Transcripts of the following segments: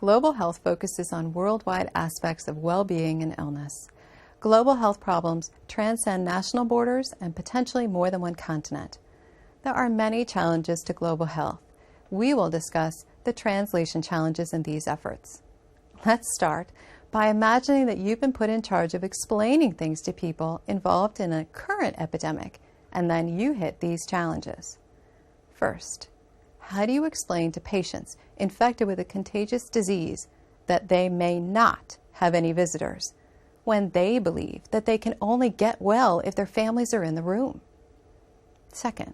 Global health focuses on worldwide aspects of well-being and illness. Global health problems transcend national borders and potentially more than one continent. There are many challenges to global health. We will discuss the translation challenges in these efforts. Let's start by imagining that you've been put in charge of explaining things to people involved in a current epidemic, and then you hit these challenges. First, how do you explain to patients infected with a contagious disease that they may not have any visitors when they believe that they can only get well if their families are in the room? Second,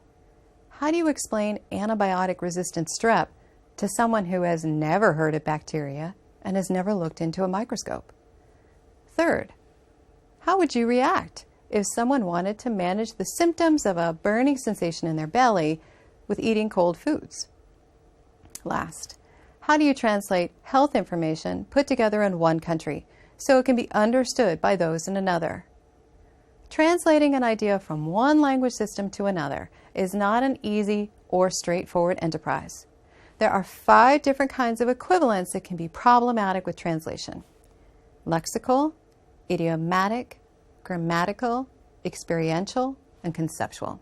how do you explain antibiotic-resistant strep to someone who has never heard of bacteria and has never looked into a microscope? Third, how would you react if someone wanted to manage the symptoms of a burning sensation in their belly with eating cold foods? Last, how do you translate health information put together in one country so it can be understood by those in another? Translating an idea from one language system to another is not an easy or straightforward enterprise. There are 5 different kinds of equivalents that can be problematic with translation: lexical, idiomatic, grammatical, experiential, and conceptual.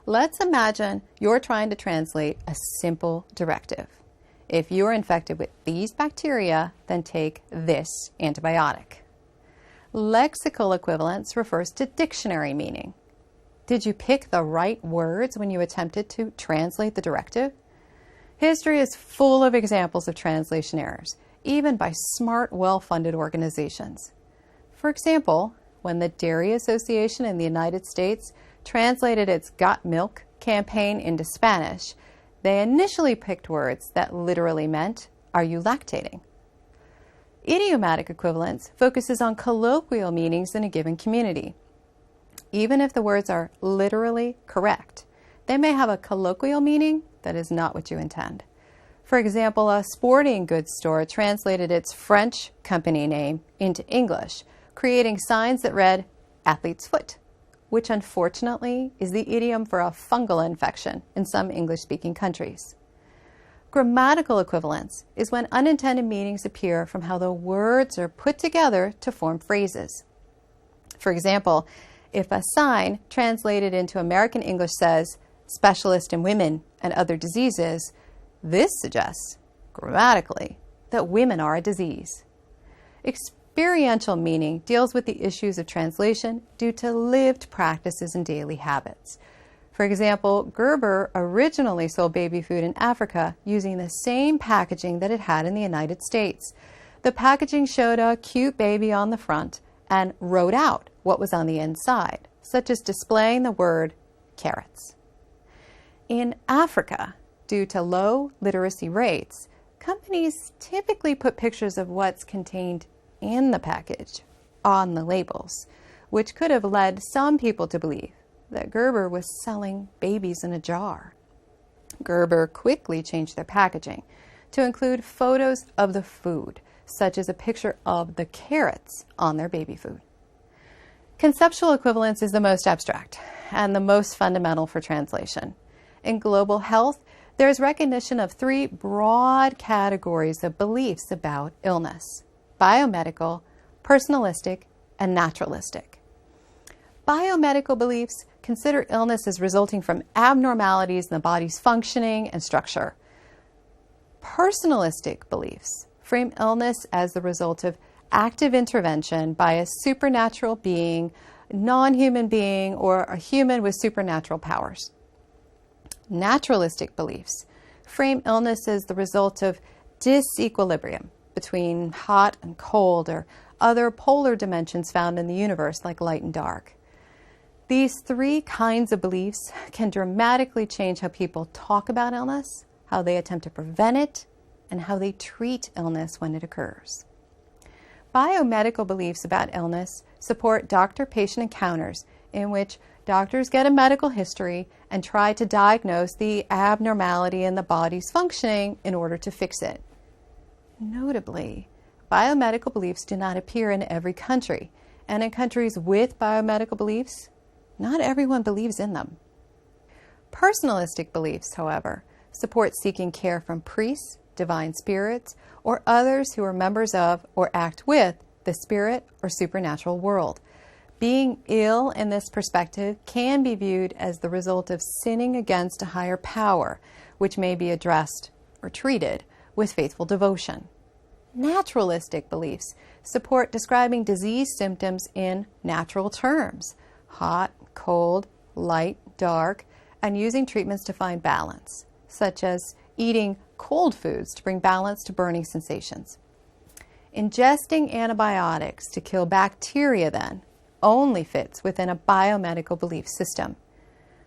Let's imagine you're trying to translate a simple directive. If you're infected with these bacteria, then take this antibiotic. Lexical equivalence refers to dictionary meaning. Did you pick the right words when you attempted to translate the directive? History is full of examples of translation errors, even by smart, well-funded organizations. For example, when the Dairy Association in the United States translated its Got Milk campaign into Spanish, they initially picked words that literally meant, "Are you lactating?" Idiomatic equivalence focuses on colloquial meanings in a given community. Even if the words are literally correct, they may have a colloquial meaning that is not what you intend. For example, a sporting goods store translated its French company name into English, creating signs that read "athlete's foot," which unfortunately is the idiom for a fungal infection in some English-speaking countries. Grammatical equivalence is when unintended meanings appear from how the words are put together to form phrases. For example, if a sign translated into American English says "specialist in women and other diseases," this suggests, grammatically, that women are a disease. Experiential meaning deals with the issues of translation due to lived practices and daily habits. For example, Gerber originally sold baby food in Africa using the same packaging that it had in the United States. The packaging showed a cute baby on the front and wrote out what was on the inside, such as displaying the word carrots. In Africa, due to low literacy rates, companies typically put pictures of what's contained in the package on the labels, which could have led some people to believe that Gerber was selling babies in a jar. Gerber quickly changed their packaging to include photos of the food, such as a picture of the carrots on their baby food. Conceptual equivalence is the most abstract and the most fundamental for translation. In global health, there is recognition of 3 broad categories of beliefs about illness: biomedical, personalistic, and naturalistic. Biomedical beliefs consider illness as resulting from abnormalities in the body's functioning and structure. Personalistic beliefs frame illness as the result of active intervention by a supernatural being, non-human being, or a human with supernatural powers. Naturalistic beliefs frame illness as the result of disequilibrium between hot and cold or other polar dimensions found in the universe like light and dark. These 3 kinds of beliefs can dramatically change how people talk about illness, how they attempt to prevent it, and how they treat illness when it occurs. Biomedical beliefs about illness support doctor-patient encounters in which doctors get a medical history and try to diagnose the abnormality in the body's functioning in order to fix it. Notably, biomedical beliefs do not appear in every country, and in countries with biomedical beliefs, not everyone believes in them. Personalistic beliefs, however, support seeking care from priests, divine spirits, or others who are members of or act with the spirit or supernatural world. Being ill in this perspective can be viewed as the result of sinning against a higher power, which may be addressed or treated with faithful devotion. Naturalistic beliefs support describing disease symptoms in natural terms: hot, cold, light, dark, and using treatments to find balance, such as eating cold foods to bring balance to burning sensations. Ingesting antibiotics to kill bacteria, then, only fits within a biomedical belief system.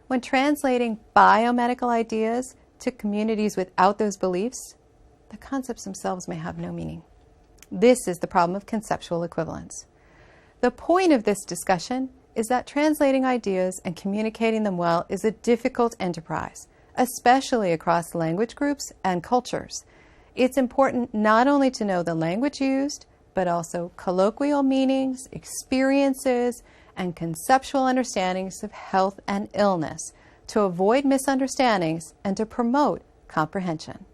When translating biomedical ideas to communities without those beliefs, the concepts themselves may have no meaning. This is the problem of conceptual equivalence. The point of this discussion is that translating ideas and communicating them well is a difficult enterprise, especially across language groups and cultures. It's important not only to know the language used, but also colloquial meanings, experiences, and conceptual understandings of health and illness to avoid misunderstandings and to promote comprehension.